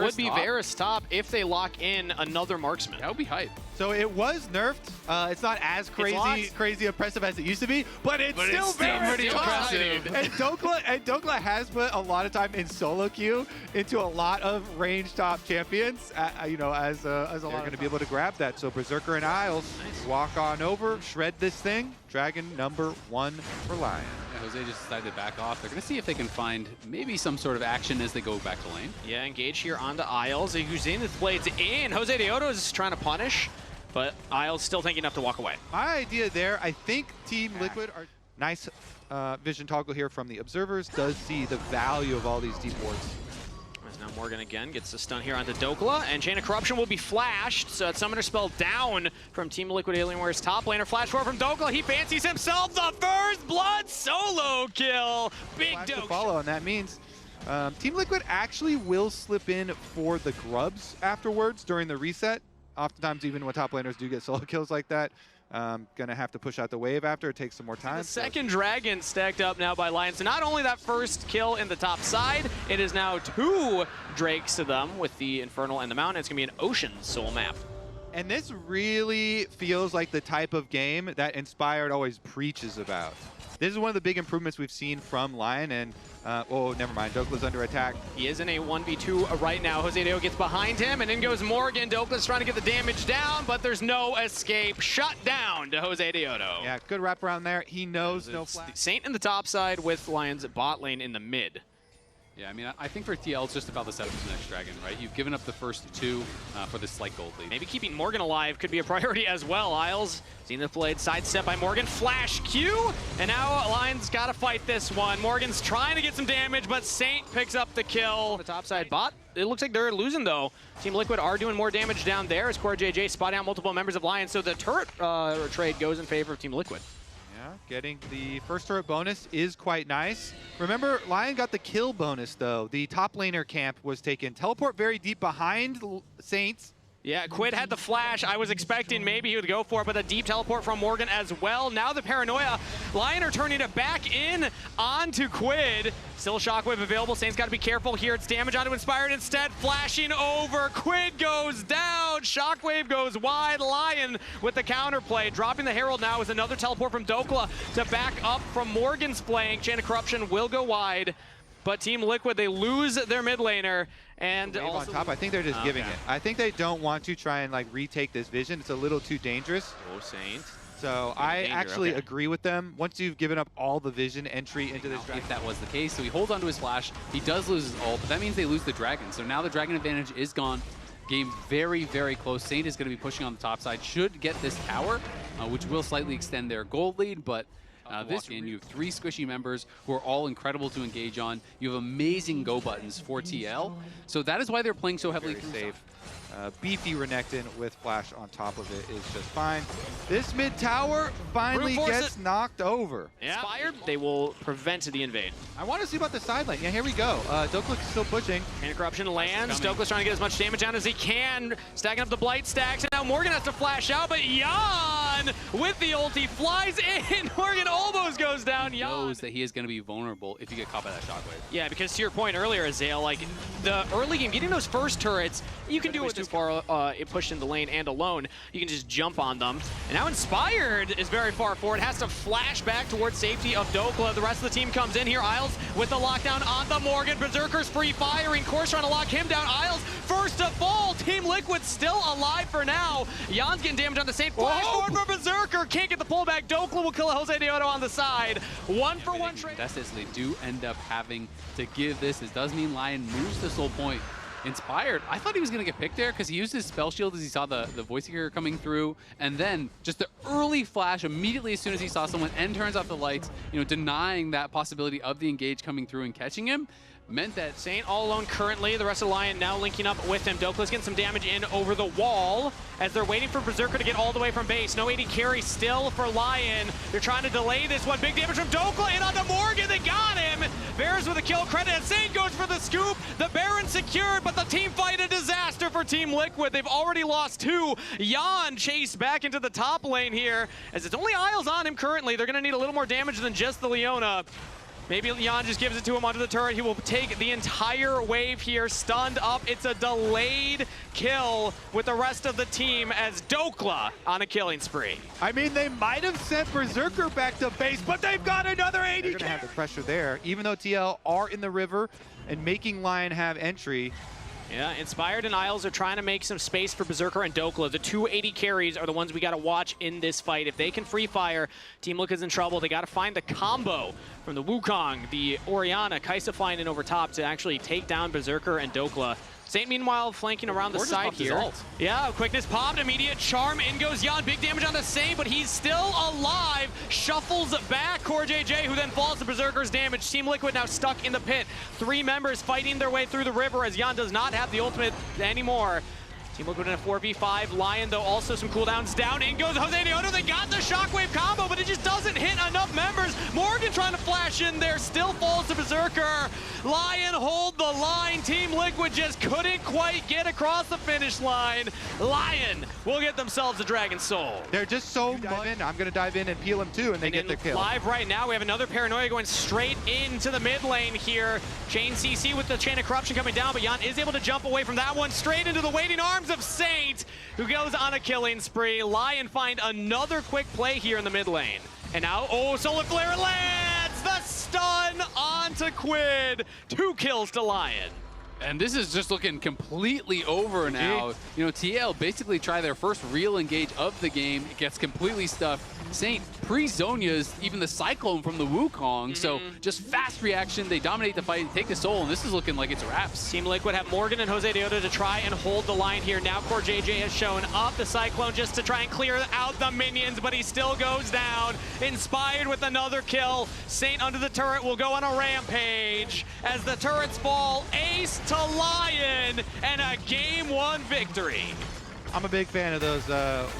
would be Varus top if they lock in another marksman. That would be hype. So it was nerfed. It's not as crazy impressive as it used to be, but it's still very pretty impressive. And Dokla has put a lot of time in solo queue into a lot of range top champions. You know, as a lot. They're going to be able to grab that. So Berserker and Isles walk on over, shred this thing. Dragon number 1 for Lion. Yeah, Jose just decided to back off. They're going to see if they can find maybe some sort of action as they go back to lane. Yeah, engage here onto Isles. Zenith blades in. Jose Deodo is trying to punish, but Isles still thinking enough to walk away. My idea there, I think Team Liquid are nice vision toggle here from the observers. Does see the value of all these deep wards. As now Morgan again gets the stun here onto Dokla, and Chain of Corruption will be flashed, so that Summoner Spell down from Team Liquid Alienware's top laner. Flash forward from Dokla, he fancies himself the first blood solo kill! Big To Doke! follow, and that means Team Liquid actually will slip in for the grubs afterwards during the reset. Oftentimes, even when top laners do get solo kills like that, gonna have to push out the wave after. It takes some more time. The second dragon stacked up now by Lion. So not only that first kill in the top side, it is now 2 Drakes to them with the Infernal and the Mountain. It's gonna be an Ocean Soul map. And this really feels like the type of game that Inspired always preaches about. This is one of the big improvements we've seen from Lion, and oh, never mind. Dokla's under attack. He is in a 1v2 right now. Jose Deo gets behind him, and in goes Morgan. Dokla's trying to get the damage down, but there's no escape. Shut down to Jose Deodo. Yeah, good wrap around there. He knows no flash. Saint in the top side with Lion's bot lane in the mid. Yeah, I mean, I think for TL, it's just about the setup of the next dragon, right? You've given up the first 2 for this slight gold lead. Maybe keeping Morgan alive could be a priority as well. Isles, Zenith blade, sidestep by Morgan, flash Q, and now Lion's got to fight this one. Morgan's trying to get some damage, but Saint picks up the kill. The top side bot, it looks like they're losing though. Team Liquid are doing more damage down there as Core JJ spotting out multiple members of Lion, so the turret trade goes in favor of Team Liquid. Getting the first turret bonus is quite nice. Remember, Lion got the kill bonus, though. The top laner camp was taken. Teleport very deep behind Saints. Yeah, Quid had the flash. I was expecting maybe he would go for it, but a deep teleport from Morgan as well. Now the paranoia. Lion are turning it back in onto Quid. Still Shockwave available. Saint's got to be careful here. It's damage onto Inspired instead. Flashing over. Quid goes down. Shockwave goes wide. Lion with the counterplay. Dropping the Herald now is another teleport from Dokla to back up from Morgan's flank. Chain of Corruption will go wide. But Team Liquid, they lose their mid laner. And also on top, I think they're just giving it. I think they don't want to try and like retake this vision. It's a little too dangerous. Oh, Saint. So I actually agree with them. Once you've given up all the vision entry into this dragon. If that was the case, so he holds onto his flash. He does lose his ult, but that means they lose the dragon. So now the dragon advantage is gone. Game very, very close. Saint is going to be pushing on the top side. Should get this tower, which will slightly extend their gold lead, but you have 3 squishy members who are all incredible to engage on. You have amazing go buttons for TL. So that is why they're playing so heavily safe. Beefy Renekton with flash on top of it is just fine. This mid tower finally gets knocked over. Yeah. Inspired, they will prevent the invade. I want to see about the side lane. Yeah, here we go. Dokla's still pushing. Chain of Corruption lands. Dokla's trying to get as much damage down as he can. Stacking up the Blight stacks. And now Morgan has to flash out, but Jan with the ulti flies in. Morgan almost goes down. Jan knows that he is going to be vulnerable if you get caught by that shockwave. Yeah, because to your point earlier, Azale, like the early game, getting those first turrets, you can do it too far pushed in the lane and alone. You can just jump on them. And now Inspired is very far forward. Has to flash back towards safety of Dokla. The rest of the team comes in here. Isles with the lockdown on the Morgan. Berserker's free firing. Course trying to lock him down. Isles first to fall. Team Liquid still alive for now. Jan's getting damage on the Saint. Flash forward for Berserker. Can't get the pullback. Dokla will kill Jose Deodo on the side. 1-for-1 trade. That's this. They do end up having to give this. This does mean Lion moves this whole point. Inspired, I thought he was going to get picked there because he used his spell shield as he saw the voice seeker coming through, and then just the early flash immediately as soon as he saw someone and turns off the lights, you know, denying that possibility of the engage coming through and catching him. Meant that Saint all alone currently. The rest of the Lion now linking up with him. Dokla's getting some damage in over the wall as they're waiting for Berserker to get all the way from base. No AD carry still for Lion. They're trying to delay this one. Big damage from Dokla in onto Morgan. They got him. Bears with a kill credit. And Saint goes for the scoop. The Baron secured, but the team fight a disaster for Team Liquid. They've already lost 2. Jan chased back into the top lane here as it's only Isles on him currently. They're going to need a little more damage than just the Leona. Maybe LYON just gives it to him under the turret. He will take the entire wave here, stunned up. It's a delayed kill with the rest of the team as TLAW on a killing spree. I mean, they might have sent Berserker back to base, but they've got another 80. They're gonna have the pressure there, even though TL are in the river and making LYON have entry. Yeah, Inspired and Isles are trying to make some space for Berserker and TLAW. The 280 carries are the ones we got to watch in this fight. If they can free fire, Team Liquid's in trouble. They got to find the combo from the Wukong, the Orianna, Kaza flying in over top to actually take down Berserker and TLAW. Saint, meanwhile, flanking around the side here. Yeah, quickness popped, immediate charm. In goes LYON. Big damage on the Saint, but he's still alive. Shuffles back CoreJJ, who then falls to Berserker's damage. Team Liquid now stuck in the pit. 3 members fighting their way through the river as LYON does not have the ultimate anymore. Team Liquid in a 4v5. LYON, though, also some cooldowns down. In goes Jose Deodo. They got the shockwave combo, but it just doesn't hit enough members. Morgan trying to flash in there, still falls to Berserker. LYON hold the line. Team Liquid just couldn't quite get across the finish line. LYON will get themselves a Dragon Soul. They're just so much. I'm going to dive in and peel him too, and they get their kill. Live right now, we have another Paranoia going straight into the mid lane here. Chain CC with the Chain of Corruption coming down, but LYON is able to jump away from that one straight into the waiting arms of Saint, who goes on a killing spree. LYON find another quick play here in the mid lane. And now, oh, Solar Flare lands! The stun onto Quid. 2 kills to LYON. And this is just looking completely over now. You know, TL basically try their first real engage of the game. It gets completely stuffed. Saint pre-Zonia's even the Cyclone from the Wukong. So just fast reaction. They dominate the fight, take the soul, and this is looking like it's wraps. Team Liquid have Morgan and Jose Deodo to try and hold the line here. Now CoreJJ has shown up the Cyclone just to try and clear out the minions, but he still goes down. Inspired with another kill. Saint under the turret will go on a rampage as the turrets fall. Ace to LYON and a Game 1 victory. I'm a big fan of those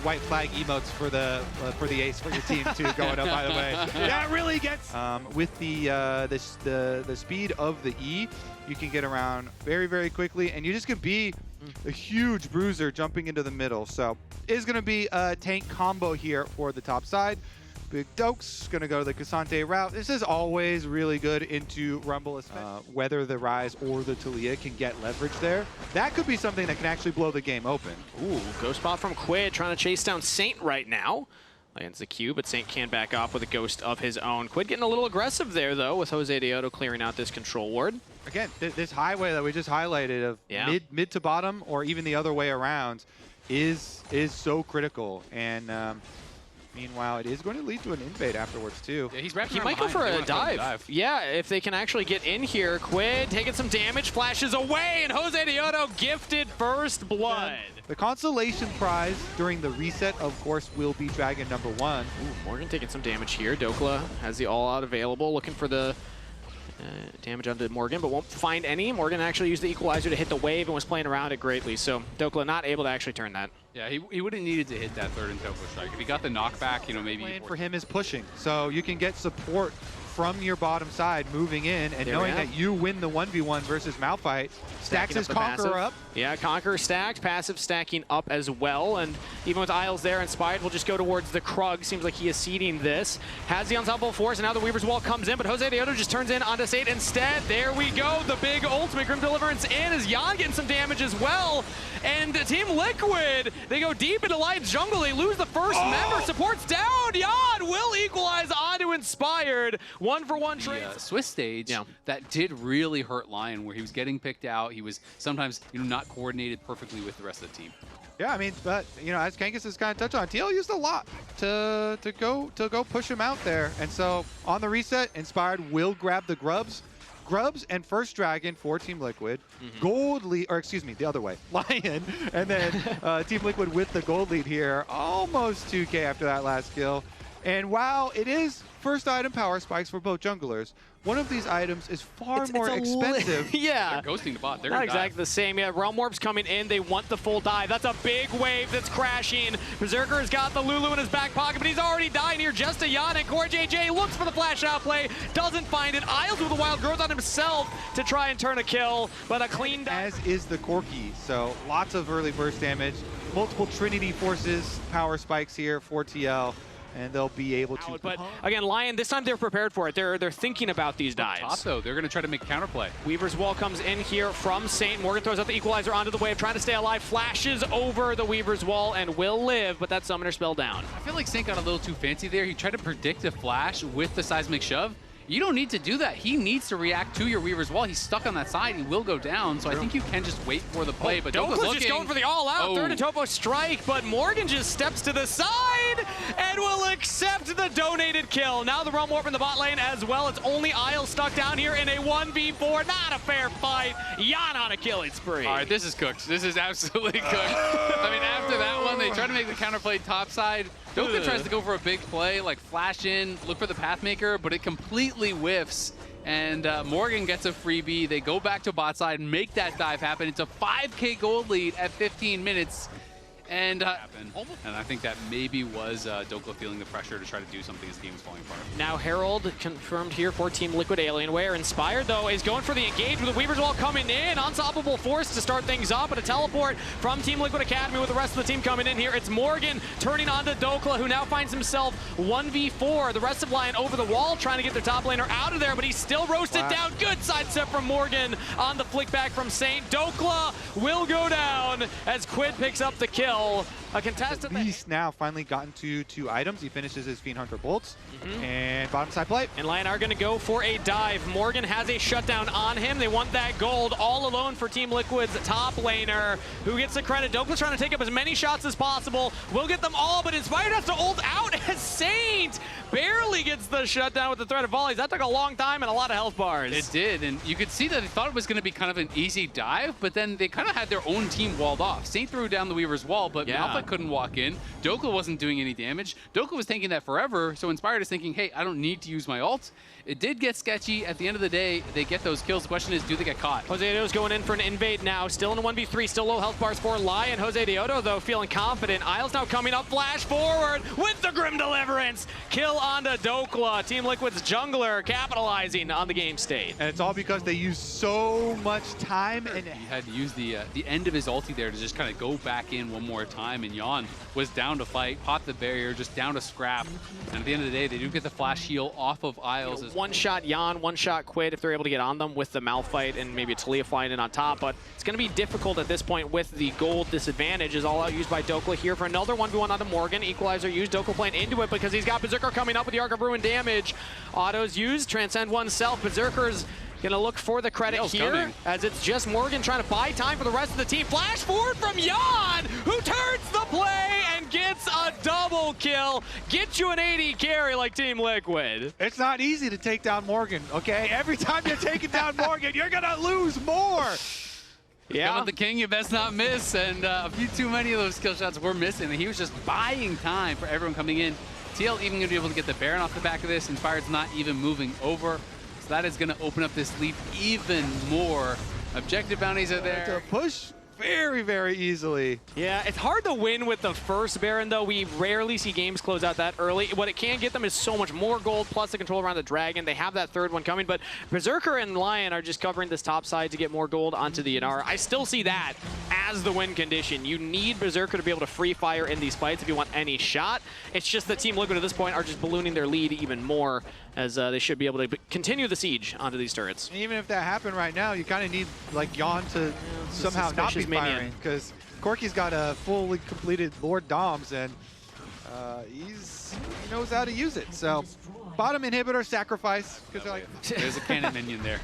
white flag emotes for the ace for your team too going up. By the way, that really gets with the speed of the E, you can get around very quickly, and you just can be a huge bruiser jumping into the middle. So it is going to be a tank combo here for the top side. Big Dokes gonna go to the Cassante route. This is always really good into Rumble, whether the Rise or the Talia can get leverage there. That could be something that can actually blow the game open. Ooh, ghost spot from Quid trying to chase down Saint right now. Lands the Q, but Saint can back off with a ghost of his own. Quid getting a little aggressive there, though, with Jose Deodo clearing out this control ward. Again, this highway that we just highlighted of mid to bottom, or even the other way around, is so critical. And meanwhile, it is going to lead to an invade afterwards, too. Yeah, he might go for a dive. Yeah, if they can actually get in here. Quid taking some damage, flashes away, and Jose Deodo gifted first blood. The consolation prize during the reset, of course, will be Dragon number 1. Ooh, Morgan taking some damage here. TLAW has the all-out available, looking for the damage onto Morgan, but won't find any. Morgan actually used the equalizer to hit the wave and was playing around it greatly, so TLAW not able to actually turn that. Yeah, he would have needed to hit that third and Topo strike. If he got the knockback, you know, maybe... Plan for him is pushing, so you can get support from your bottom side moving in, and knowing that you win the 1v1 versus Malphite. Stacks his Conqueror up. Yeah, Conqueror stacked, passive stacking up as well, and even with Isles there, Inspired will just go towards the Krug. Seems like he is seeding this. Has the unstoppable force, and now the Weaver's Wall comes in, but Jose Deodo just turns in onto Saint instead. There we go, the big ultimate Grim Deliverance in as LYON getting some damage as well. And Team Liquid, they go deep into Lion's jungle. They lose the first member. Support's down. LYON will equalize onto Inspired. 1-for-1 trade. Swiss stage that did really hurt LYON, where he was getting picked out. He was sometimes, you know, not coordinated perfectly with the rest of the team. Yeah, I mean, but you know, as Kangas has kind of touched on, TL used a lot to go push him out there, and so on the reset, Inspired will grab the grubs and first Dragon for Team Liquid. Gold lead, or excuse me, the other way, LYON, and then Team Liquid with the gold lead here, almost 2K after that last kill. And while it is first item power spikes for both junglers, one of these items is far more expensive. Yeah. They're ghosting the bot. They're not exactly the same. Yeah, Realm Warp's coming in. They want the full dive. That's a big wave that's crashing. Berserker's got the Lulu in his back pocket, but he's already dying here. Just a LYON, and CoreJJ looks for the flash out play. Doesn't find it. Isles with a wild growth on himself to try and turn a kill, but a clean dive. As is the Corki. So lots of early burst damage. Multiple Trinity forces, power spikes here for TL. and they'll be able to. But again, LYON, this time they're prepared for it. They're thinking about these dives. Top though, they're going to try to make counterplay. Weaver's Wall comes in here from Saint. Morgan throws out the equalizer onto the wave, trying to stay alive, flashes over the Weaver's Wall and will live, but that summoner spell down. I feel like Saint got a little too fancy there. He tried to predict a flash with the seismic shove. You don't need to do that. He needs to react to your Weaver's Wall. He's stuck on that side. He will go down, so I think you can just wait for the play. But Dokla's just going for the all-out third to Topo strike, but Morgan just steps to the side and will accept the donated kill. Now the Realm Warp in the bot lane as well. It's only Isles stuck down here in a 1v4. Not a fair fight. Yan on a killing spree. All right, this is cooked. This is absolutely cooked. I mean, after that one, they try to make the counterplay top side. Doka tries to go for a big play, like flash in, look for the Pathmaker, but it completely whiffs. And Morgan gets a freebie. They go back to bot side, make that dive happen. It's a 5K gold lead at 15 minutes. And I think that maybe was Dokla feeling the pressure to try to do something as the game was falling apart. Now Herald confirmed here for Team Liquid Alienware. Inspired, though, is going for the engage with the Weaver's Wall coming in. Unstoppable force to start things up, but a teleport from Team Liquid Academy with the rest of the team coming in here. It's Morgan turning onto Dokla, who now finds himself 1v4. The rest of LYON over the wall trying to get their top laner out of there, but he's still roasted down. Good sidestep from Morgan on the flick back from Saint. Dokla will go down as Quid picks up the kill. A contestant. Beast now finally gotten to 2 items. He finishes his Fiend Hunter bolts and bottom side play. And LYON are going to go for a dive. Morgan has a shutdown on him. They want that gold all alone for Team Liquid's top laner. Who gets the credit? Dokla's trying to take up as many shots as possible. We'll get them all, but Inspired has to ult out as Saint barely gets the shutdown with the threat of volleys. That took a long time and a lot of health bars. It did, and you could see that they thought it was going to be kind of an easy dive, but then they kind of had their own team walled off. Saint threw down the Weaver's Wall, but Malphite couldn't walk in. Dokla wasn't doing any damage. Dokla was taking that forever, so Inspired is thinking, hey, I don't need to use my ult. It did get sketchy. At the end of the day, they get those kills. The question is, do they get caught? Jose Dioto's going in for an invade now. Still in a 1v3, still low health bars for LYON. Jose Dioto, though, feeling confident. Isles now coming up, flash forward with the Grim Deliverance. Kill onto Dokla. Team Liquid's jungler capitalizing on the game state. And it's all because they use so much time. And he had to use the end of his ulti there to just kind of go back in one more time. And LYON was down to fight, popped the barrier, just down to scrap. And at the end of the day, they do get the flash heal off of Isles. One-shot LYON, one-shot Quid if they're able to get on them with the Malphite and maybe a TLAW flying in on top. But it's going to be difficult at this point with the gold disadvantage. Is all out used by Dokla here for another 1v1 onto Morgan. Equalizer used. Dokla playing into it because he's got Berserker coming up with the Arc of Ruin damage. Autos used. Transcend oneself. Berserker's gonna look for the credit here as it's just Morgan trying to buy time for the rest of the team. Flash forward from LYON, who turns the play and gets a double kill. Get you an 80 carry like Team Liquid. It's not easy to take down Morgan, okay? Every time you're taking down Morgan, you're gonna lose more. Coming the king, you best not miss. And a few too many of those kill shots were missing. And he was just buying time for everyone coming in. TL even gonna be able to get the Baron off the back of this. Inspired's not even moving over. So that is going to open up this lead even more. Objective bounties are there. To push very, very easily. Yeah, it's hard to win with the first Baron, though. We rarely see games close out that early. What it can get them is so much more gold, plus the control around the Dragon. They have that third one coming, but Berserker and LYON are just covering this top side to get more gold onto the Inara. I still see that as the win condition. You need Berserker to be able to free fire in these fights if you want any shot. It's just that Team Liquid at this point are just ballooning their lead even more, as they should be able to continue the siege onto these turrets. Even if that happened right now, you kind of need like LYON to somehow not be firing, because Corky's got a fully completed Lord Doms, and he knows how to use it. So bottom inhibitor sacrifice, because they're like, there's a cannon minion there.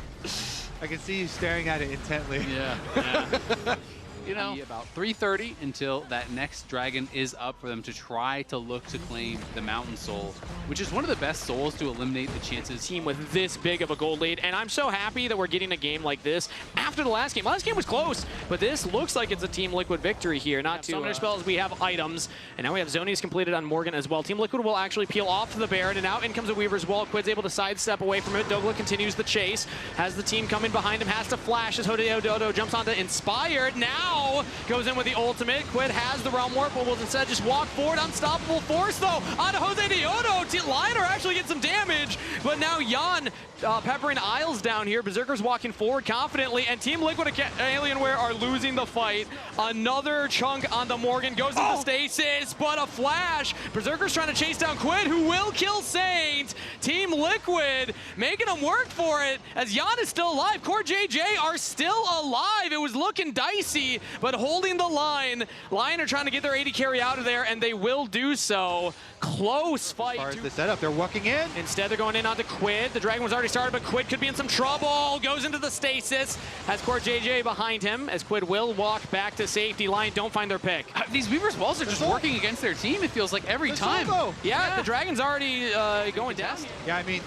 I can see you staring at it intently. Yeah. You know, about 3:30 until that next dragon is up for them to try to look to claim the Mountain Soul, which is one of the best souls to eliminate the chances. Team with this big of a gold lead, and I'm so happy that we're getting a game like this after the last game. Last game was close, but this looks like it's a Team Liquid victory here. Not too summoner spells, we have items, and now we have Zonies completed on Morgan as well. Team Liquid will actually peel off to the Baron, and now in comes a Weaver's Wall. Quid's able to sidestep away from it. Dokla continues the chase, has the team coming behind him, has to flash as Hodeo Dodo jumps onto Inspired. Now now goes in with the ultimate. Quid has the Realm Warp, but will instead just walk forward. Unstoppable force, though, on Jose Diodo. LYON are actually getting some damage, but now LYON peppering Isles down here. Berserker's walking forward confidently, and Team Liquid and Alienware are losing the fight. Another chunk on the Morgan, goes into stasis, but a flash. Berserker's trying to chase down Quid, who will kill Saint. Team Liquid making them work for it, as LYON is still alive. Core JJ are still alive. It was looking dicey, but holding the line. LYON are trying to get their AD carry out of there, and they will do so. Close fight. As far as the setup, they're walking in. Instead, they're going in onto Quid. The Dragon was already started, but Quid could be in some trouble. Goes into the stasis. Has Core JJ behind him, as Quid will walk back to safety. LYON don't find their pick. These Weaver's Walls are just working against their team, it feels like, every time. Yeah, the Dragon's already going down. Yeah, I mean,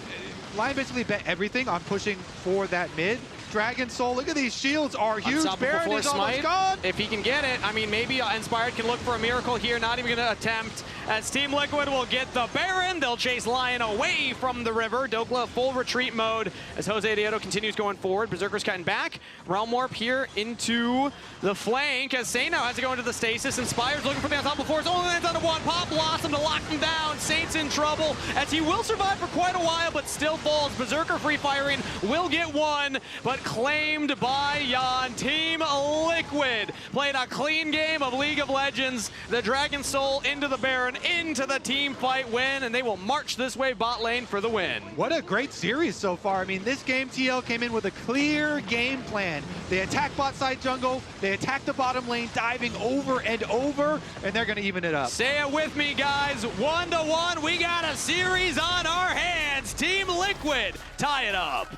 LYON basically bet everything on pushing for that mid. Dragon Soul, look at these shields are huge. Baron is almost gone. If he can get it, I mean, maybe Inspired can look for a miracle here. Not even going to attempt, as Team Liquid will get the Baron. They'll chase LYON away from the river. Dokla full retreat mode as Jose Diodo continues going forward. Berserker's cutting back. Realm Warp here into the flank as Saint now has to go into the stasis. Inspired's looking for the ensemble force. Only lands on one pop. Blossom to lock him down. Saint's in trouble as he will survive for quite a while, but still falls. Berserker free firing will get one, but claimed by LYON. Team Liquid played a clean game of League of Legends. The Dragon Soul into the Baron, into the team fight win, and they will march this way bot lane for the win. What a great series so far. I mean, this game, TL came in with a clear game plan. They attack bot side jungle, they attack the bottom lane, diving over and over, and they're going to even it up. Say it with me, guys. 1-1. We got a series on our hands. Team Liquid tie it up.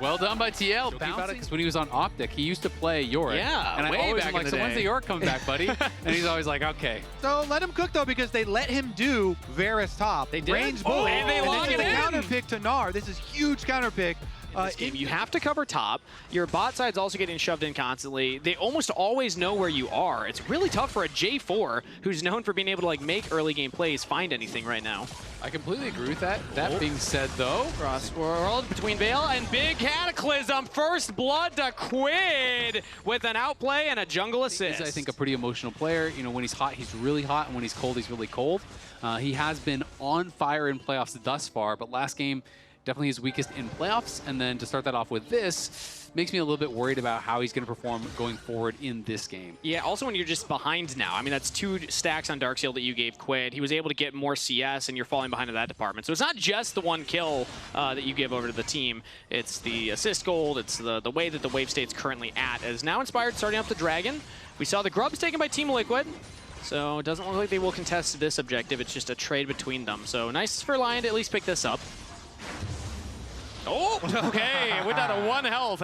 Well done by TL. Bouncing. When he was on Optic, he used to play Yorick. Yeah, and way I always back am like, in the so day. when's the Yorick coming back, buddy? And he's always like, okay. So let him cook, though, because they let him do Varus top. They did? Range Oh, bullet. and they lock this it is a in. counter pick to Gnar. This is huge counter pick. This game, you have to cover top. Your bot side's also getting shoved in constantly. They almost always know where you are. It's really tough for a J4 who's known for being able to like make early game plays find anything right now. I completely agree with that. That being said, though, Cross world between Veil and Big Cataclysm. First blood to Quid with an outplay and a jungle assist. He's, I think, a pretty emotional player. You know, when he's hot, he's really hot, and when he's cold, he's really cold. He has been on fire in playoffs thus far, but last game, definitely his weakest in playoffs, and then to start that off with this makes me a little bit worried about how he's going to perform going forward in this game. Yeah, also when you're just behind now. I mean, that's 2 stacks on Darkseal that you gave Quid. He was able to get more CS, and you're falling behind in that department. So it's not just the 1 kill that you give over to the team. It's the assist gold. It's the way that the wave state's currently at. As now Inspired starting up the Dragon. We saw the Grubs taken by Team Liquid. So it doesn't look like they will contest this objective. It's just a trade between them. So nice for LYON to at least pick this up. Oh, okay. Went down to 1 health.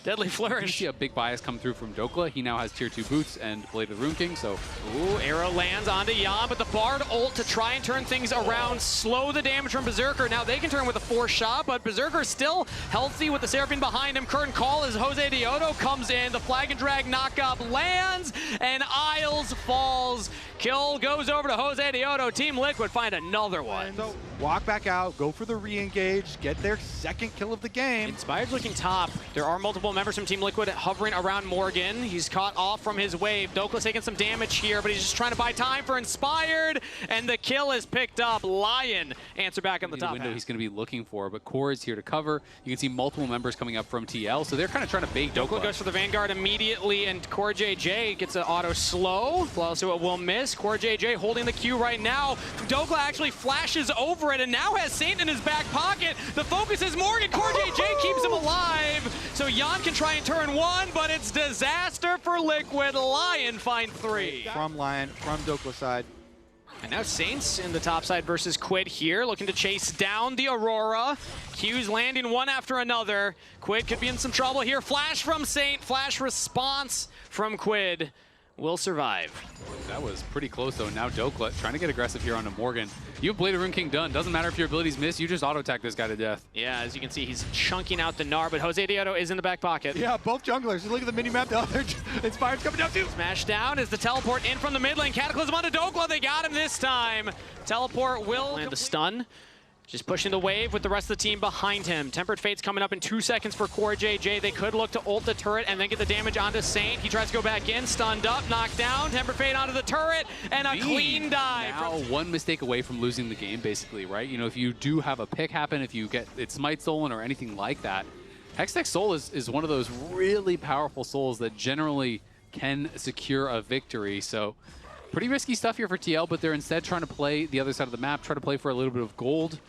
Deadly You Flourish. see a big bias come through from Dokla. He now has tier 2 boots and Blade of the Rune King, so... Ooh, arrow lands onto LYON, but the Bard ult to try and turn things around, slow the damage from Berserker. Now they can turn with a 4-shot, but Berserker still healthy with the Seraphine behind him. Curtain call as Jose Diodo comes in. The Flag and Drag knockup lands, and Isles falls. Kill goes over to Jose Diodo. Team Liquid find another one. So walk back out, go for the re-engage, get their second kill of the game. Inspired's looking top. There are multiple members from Team Liquid hovering around Morgan. He's caught off from his wave. Dokla's taking some damage here, but he's just trying to buy time for Inspired, and the kill is picked up. LYON answer back on the top window half. he's going to be looking for, but Core is here to cover. You can see multiple members coming up from TL, so they're kind of trying to bait Dokla. Goes for the Vanguard immediately, and Core JJ gets an auto slow. Also, it will miss. Core JJ holding the Q right now. Dokla actually flashes over it, and now has Saint in his back pocket. The focus is Morgan. Core JJ keeps him alive. So LYON can try and turn 1, but it's disaster for Liquid. LYON find 3. From LYON, from Dokla side. And now Saints in the top side versus Quid here, looking to chase down the Aurora. Q's landing one after another. Quid could be in some trouble here. Flash from Saint, flash response from Quid. Will survive. That was pretty close, though. Now Dokla trying to get aggressive here onto Morgan. You have Blade of Rune King done. Doesn't matter if your abilities miss, you just auto-attack this guy to death. Yeah, as you can see, he's chunking out the Gnar, but Jose Diodo is in the back pocket. Yeah, both junglers. Look at the mini-map. The other Inspired's coming down too. Smash down is the teleport in from the mid lane. Cataclysm onto Dokla. They got him this time. Teleport will land the stun. Just pushing the wave with the rest of the team behind him. Tempered Fate's coming up in 2 seconds for Core JJ. They could look to ult the turret and then get the damage onto Saint. He tries to go back in, stunned up, knocked down. Tempered Fate onto the turret, and a clean dive. Now one mistake away from losing the game, basically, right? You know, if you do have a pick happen, if you get its smite stolen or anything like that, Hextech Soul is one of those really powerful souls that generally can secure a victory. So pretty risky stuff here for TL, but they're instead trying to play the other side of the map, try to play for a little bit of gold,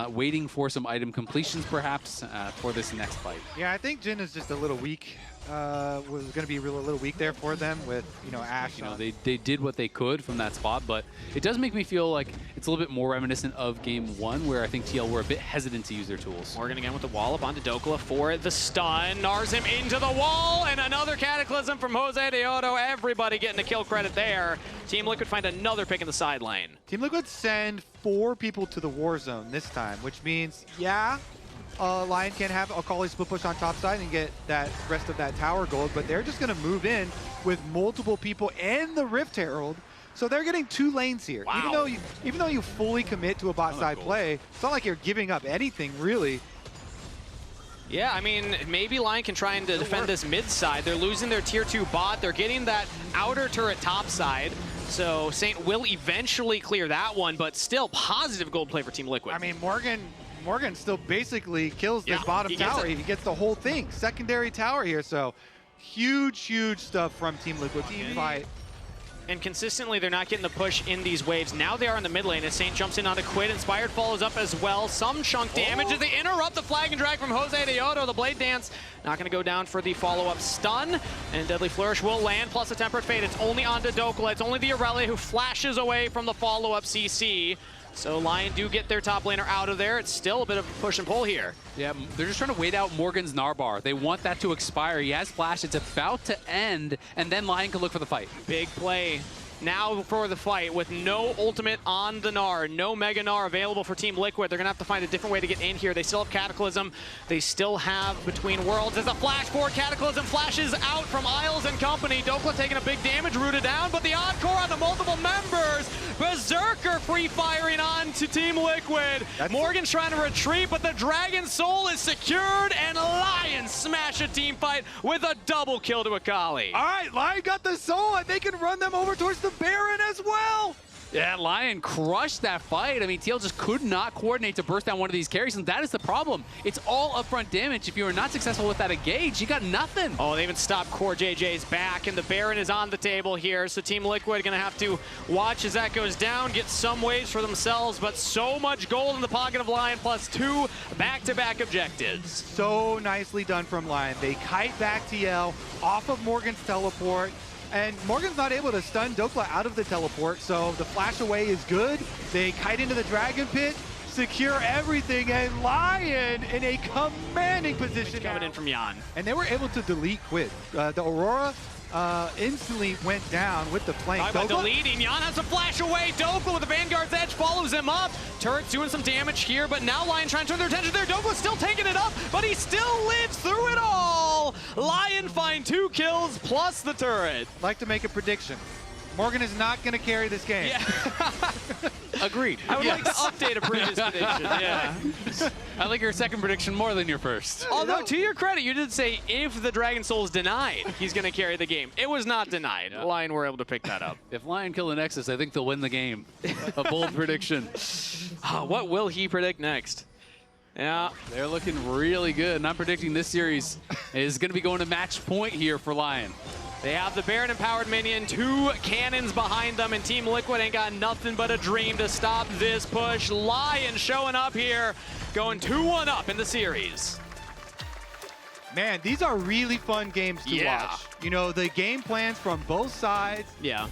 waiting for some item completions perhaps for this next fight. Yeah, I think Jin is just a little weak. Was going to be a little weak there for them with, you know, Ashe. You know, they did what they could from that spot, but it does make me feel like it's a little bit more reminiscent of Game 1, where I think TL were a bit hesitant to use their tools. Morgan again with the wall up onto Dokla for the stun. Nars him into the wall, and another Cataclysm from Jose Deodo. Everybody getting the kill credit there. Team Liquid find another pick in the side lane. Team Liquid send 4 people to the war zone this time, which means, yeah, LYON can have a Akali split push on top side and get that rest of that tower gold, but they're just going to move in with multiple people and the Rift Herald. So they're getting 2 lanes here. Wow. Even though you fully commit to a bot side play, it's not like you're giving up anything really. Yeah, I mean, maybe LYON can try and defend this mid side. They're losing their tier 2 bot. They're getting that outer turret top side. So Saint will eventually clear that one, but still positive gold play for Team Liquid. I mean, Morgan still basically kills this bottom tower. He gets the whole thing. Secondary tower here, so huge stuff from Team Liquid. Team fight. And consistently, they're not getting the push in these waves. Now they are in the mid lane as Saint jumps in onto Quid. Inspired follows up as well. Some chunk damage as they interrupt the flag and drag from Jose Deodo. The Blade Dance not going to go down for the follow-up stun. And Deadly Flourish will land, plus a Tempered Fate. It's only onto Dokla. It's only the Aurelia who flashes away from the follow-up CC. So LYON do get their top laner out of there. It's still a bit of a push and pull here. Yeah, they're just trying to wait out Morgan's Narbar. They want that to expire. He has flash. It's about to end, and then LYON can look for the fight. Big play now for the fight with no ultimate on the Gnar, no Mega Gnar available for Team Liquid. They're going to have to find a different way to get in here. They still have Cataclysm. They still have Between Worlds. There's a flash forward. Cataclysm flashes out from Isles and company. Dokla taking a big damage, rooted down, but the encore on the multiple members. Berserker free firing on to Team Liquid. Morgan's trying to retreat, but the Dragon Soul is secured, and LYON smash a team fight with a double kill to Akali. All right, LYON got the soul, and they can run them over towards the Baron as well. Yeah, LYON crushed that fight. I mean, TL just could not coordinate to burst down one of these carries, and that is the problem. It's all upfront damage. If you are not successful with that engage, you got nothing. Oh, they even stopped Core JJ's back, and the Baron is on the table here, so Team Liquid going to have to watch as that goes down, get some waves for themselves, but so much gold in the pocket of LYON, plus 2 back-to-back objectives. So nicely done from LYON. They kite back TL off of Morgan's teleport. And Morgan's not able to stun Dokla out of the teleport, so the flash away is good. They kite into the Dragon Pit, secure everything, and LYON in a commanding position Coming in from Jan. And they were able to delete Quid. The Aurora instantly went down with the flank. Talk about deleting. Jan has to flash away. Dokla with the Vanguard's Edge follows him up. Turret's doing some damage here, but now LYON trying to turn their attention there. Dokla's still taking it up, but he still lives through it all. LYON find 2 kills plus the turret. I'd like to make a prediction. Morgan is not going to carry this game. Yeah. Agreed. I would like to update a previous prediction. Yeah. I like your second prediction more than your first. Although, to your credit, you did say if the Dragon Soul is denied, he's going to carry the game. It was not denied. Yeah. LYON were able to pick that up. If LYON kill the Nexus, I think they'll win the game. A bold prediction. What will he predict next? Yeah. They're looking really good. And I'm predicting this series is going to be going to match point here for LYON. They have the Baron-empowered minion, 2 cannons behind them, and Team Liquid ain't got nothing but a dream to stop this push. LYON showing up here, going 2-1 up in the series. Man, these are really fun games to watch. You know, the game plans from both sides. Yeah.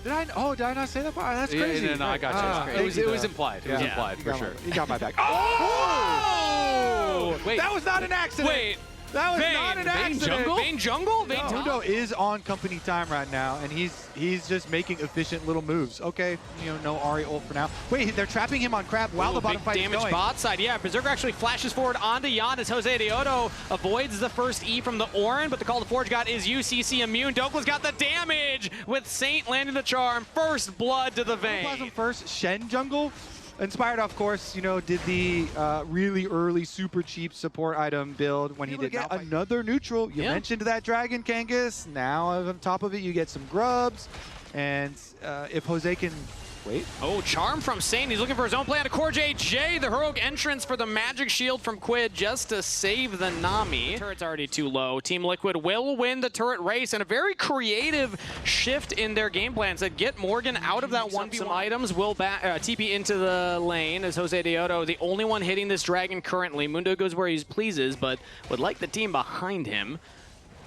Did I not say that part? That's crazy. Yeah, no, I got you. It was implied. It was implied, for sure. You got my back. Oh! Wait. That was not an accident. Wait. That was not an accident. Jungle? Vayne jungle? Vayne top? Hundo is on company time right now, and he's just making efficient little moves. Okay, you know, no Ahri ult for now. Wait, they're trapping him on Crab while the bottom fight is damage going. bot side. Yeah, Berserker actually flashes forward onto Jan as Jose Deodo avoids the first E from the Orin, but the Call to Forge God is UCC immune. Dokla's got the damage with Saint landing the charm. First blood to the Vayne. First, Shen jungle. Inspired, of course, you know, did the really early super cheap support item build when he did get another neutral. You mentioned that Dragon Kangas. Now on top of it, you get some grubs. And if Jose can wait. Oh, charm from Saint. He's looking for his own play on a core JJ. The heroic entrance for the magic shield from Quid just to save the Nami. The turret's already too low. Team Liquid will win the turret race, and a very creative shift in their game plans that get Morgan out of that 1v1. Some items will TP into the lane as Jose Deodo, the only one hitting this dragon currently. Mundo goes where he pleases, but would like the team behind him.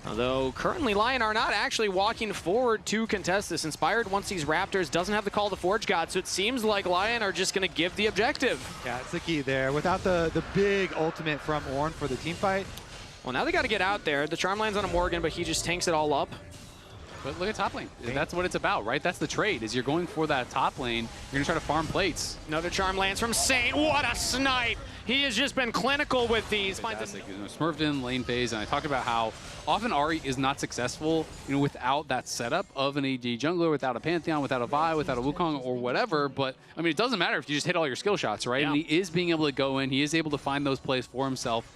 Although currently LYON are not actually walking forward to contest this. Inspired once these Raptors doesn't have the call of the Forge God, so it seems like LYON are just going to give the objective. Yeah, it's the key there. Without the big ultimate from Ornn for the team fight. Well, now they got to get out there. The charm lands on a Morgan, but he just tanks it all up. But look at top lane. That's what it's about, right? That's the trade, is you're going for that top lane. You're going to try to farm plates. Another charm lands from Saint. What a snipe! He has just been clinical with these. Fantastic. You know, Smurfed in lane phase, and I talked about how often Ahri is not successful, you know, without that setup of an AD jungler, without a Pantheon, without a Vi, without a Wukong, or whatever. But I mean, it doesn't matter if you just hit all your skill shots, right? Yeah. And he is being able to go in. He is able to find those plays for himself,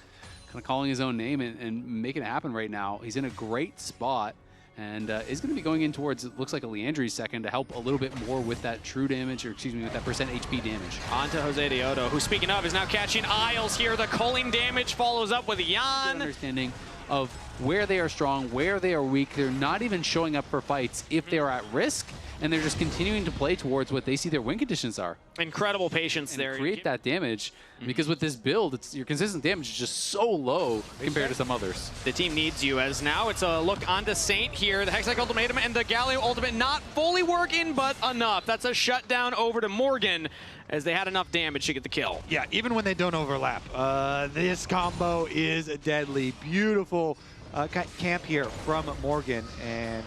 kind of calling his own name and making it happen right now. He's in a great spot. And is going to be going in towards, it looks like, a Leandri's second to help a little bit more with that true damage, or excuse me, with that percent HP damage. On to Jose Deodo, who, speaking of, is now catching Isles here. The culling damage follows up with LYON. Understanding of where they are strong, where they are weak. They're not even showing up for fights if they are at risk, and they're just continuing to play towards what they see their win conditions are. Incredible patience and there. Create that damage, because with this build, your consistent damage is just so low compared to some others. The team needs you, as now it's a look onto Saint here. The Hextech Ultimatum and the Galio Ultimate not fully working, but enough. That's a shutdown over to Morgan, as they had enough damage to get the kill. Yeah, even when they don't overlap. This combo is deadly. Beautiful camp here from Morgan, and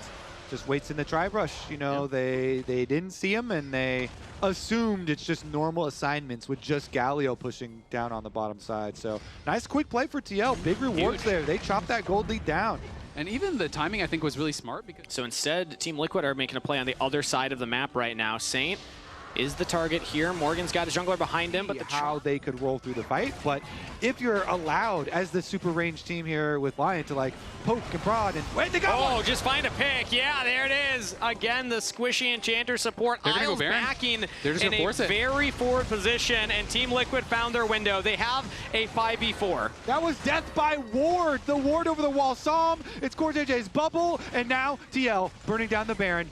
just waits in the tri-brush. You know, they didn't see him, and they assumed it's just normal assignments with just Galio pushing down on the bottom side. So nice quick play for TL. Big rewards there. They chopped that gold lead down. And even the timing, I think, was really smart. Because so instead, Team Liquid are making a play on the other side of the map right now. Saint is the target here. Morgan's got his jungler behind him, but how they could roll through the fight. But if you're allowed, as the super range team here with LYON, to like poke and prod and wait, they got one. Just find a pick. Yeah, there it is. Again, the squishy enchanter support. They're Isles backing in a very forward position, and Team Liquid found their window. They have a 5v4. That was death by ward. The ward over the wall saw him. It's Core JJ's bubble, and now TL burning down the Baron.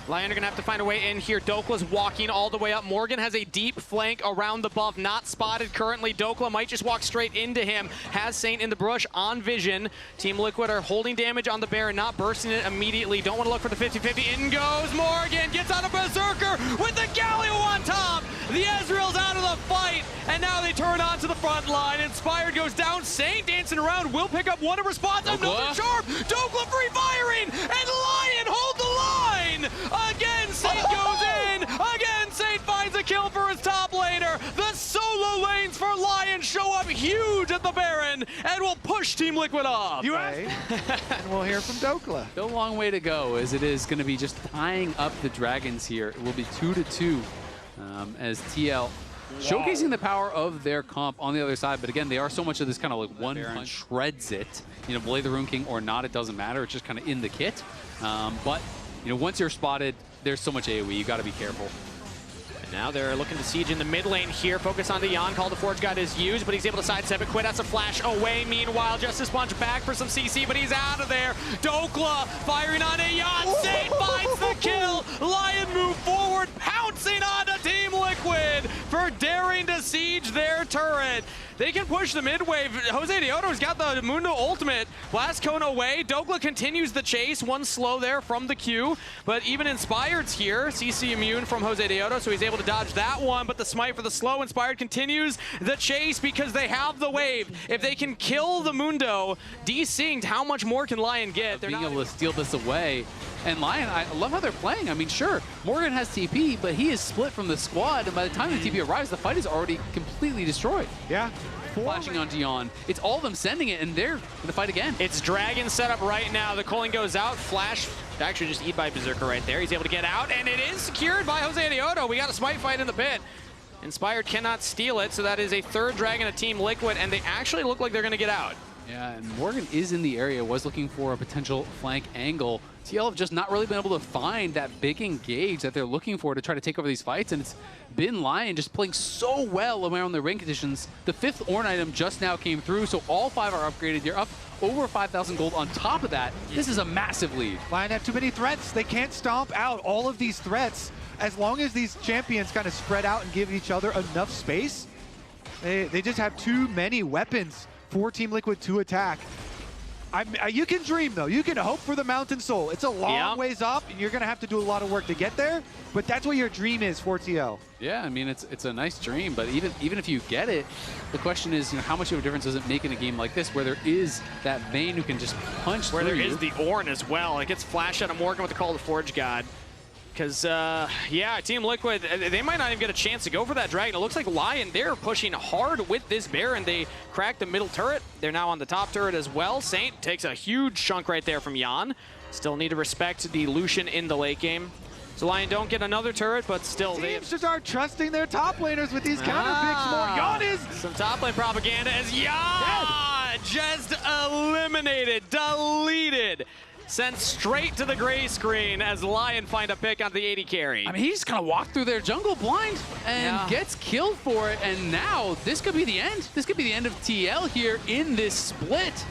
LYON are going to have to find a way in here. Dokla's walking all the way up. Morgan has a deep flank around the buff, not spotted currently. Dokla might just walk straight into him. Has Saint in the brush on vision. Team Liquid are holding damage on the Baron, not bursting it immediately. Don't want to look for the 50-50. In goes Morgan, gets out of Berserker with the Galio on top. The Ezreal's out of the fight, and now they turn onto the front line. Inspired goes down. Saint dancing around, will pick up one in response. Another sharp. Dokla free firing, and LYON hold the line. Again, Saint goes in. Again, Saint finds a kill for his top laner. The solo lanes for LYON show up huge at the Baron and will push Team Liquid off. You and we'll hear from Dokla. Still a long way to go, as it is going to be just tying up the Dragons here. It will be 2-2 as TL showcasing the power of their comp on the other side. But again, they are so much of this kind of like one punch shreds it. You know, Blade the Rune King or not, it doesn't matter. It's just kind of in the kit. But you know, once you're spotted, there's so much AoE. You got to be careful. And now they're looking to siege in the mid lane here. Focus on the LYON. Call the Forge God is used, but he's able to sidestep it. Quid has to flash away. Meanwhile, Justice Punch back for some CC, but he's out of there. Dokla firing on a LYON. Saint finds the kill. LYON move forward, pouncing onto Team Liquid for daring to siege their turret. They can push the mid wave. Jose Deodo's got the Mundo ultimate. Blast Cone away. Dokla continues the chase. One slow there from the Q. But even Inspired's here. CC immune from Jose Deodo, so he's able to dodge that one. But the smite for the slow. Inspired continues the chase because they have the wave. If they can kill the Mundo, desynced, how much more can LYON get? They're being able to steal this away. And LYON, I love how they're playing. I mean, sure, Morgan has TP, but he is split from the squad, and by the time the TP arrives, the fight is already completely destroyed. Yeah. Flashing onto LYON. It's all of them sending it, and they're in the fight again. It's Dragon set up right now. The culling goes out. Flash actually just eat by Berserker right there. He's able to get out, and it is secured by Jose Deodo. We got a smite fight in the pit. Inspired cannot steal it, so that is a third Dragon of Team Liquid, and they actually look like they're going to get out. Yeah, and Morgan is in the area, was looking for a potential flank angle. TL have just not really been able to find that big engage that they're looking for to try to take over these fights, and it's been LYON just playing so well around the rain conditions. The 5th Ornn item just now came through, so all 5 are upgraded. You're up over 5,000 gold on top of that. This is a massive lead. LYON have too many threats. They can't stomp out all of these threats. As long as these champions kind of spread out and give each other enough space, they just have too many weapons for Team Liquid to attack. You can dream, though. You can hope for the Mountain Soul. It's a long ways up, and you're going to have to do a lot of work to get there, but that's what your dream is for TL. Yeah, I mean, it's a nice dream, but even if you get it, the question is, how much of a difference does it make in a game like this, where there is that Vayne who can just punch through you? Where there is the Ornn as well. It gets flashed out of Morgan with the Call of the Forge God. Because, yeah, Team Liquid, they might not even get a chance to go for that Dragon. It looks like LYON, they're pushing hard with this Baron. They cracked the middle turret. They're now on the top turret as well. Saint takes a huge chunk right there from Jan. Still need to respect the Lucian in the late game. So LYON don't get another turret, but still Teams just aren't trusting their top laners with these counter picks more. Jan is... Some top lane propaganda as Jan just eliminated, deleted. Sent straight to the gray screen as LYON find a pick on the 80 carry. I mean, he just kind of walked through their jungle blind and gets killed for it. And now this could be the end. This could be the end of TL here in this split.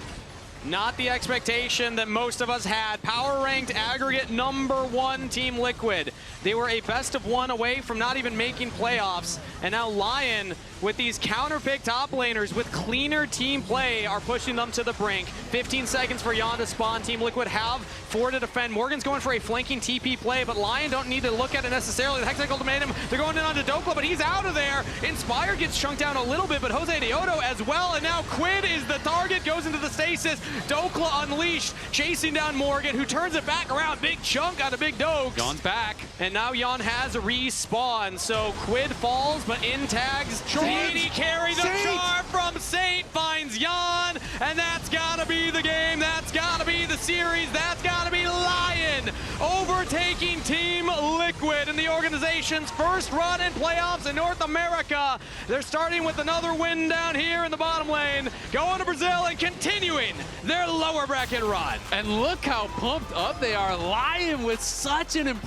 Not the expectation that most of us had. Power ranked aggregate #1 Team Liquid. They were a best of 1 away from not even making playoffs. And now LYON, with these counter pick top laners with cleaner team play, are pushing them to the brink. 15 seconds for Jan to spawn. Team Liquid have 4 to defend. Morgan's going for a flanking TP play, but LYON don't need to look at it necessarily. The Hexacle ultimatum, they're going in onto Dokla, but he's out of there. Inspire gets chunked down a little bit, but Jose Deodo as well. And now Quid is the target, goes into the stasis. Dokla unleashed, chasing down Morgan, who turns it back around. Big chunk out of Big Dokes. Jan's back. And now Jan has respawned. So Quid falls, but in tags. 80 carry, the charm from Saint finds Jan. And that's gotta be the game. That's gotta be the series. That's gotta be LYON overtaking Team Liquid in the organization's first run in playoffs in North America. They're starting with another win down here in the bottom lane, going to Brazil and continuing their lower bracket run. And look how pumped up they are. LYON with such an impressive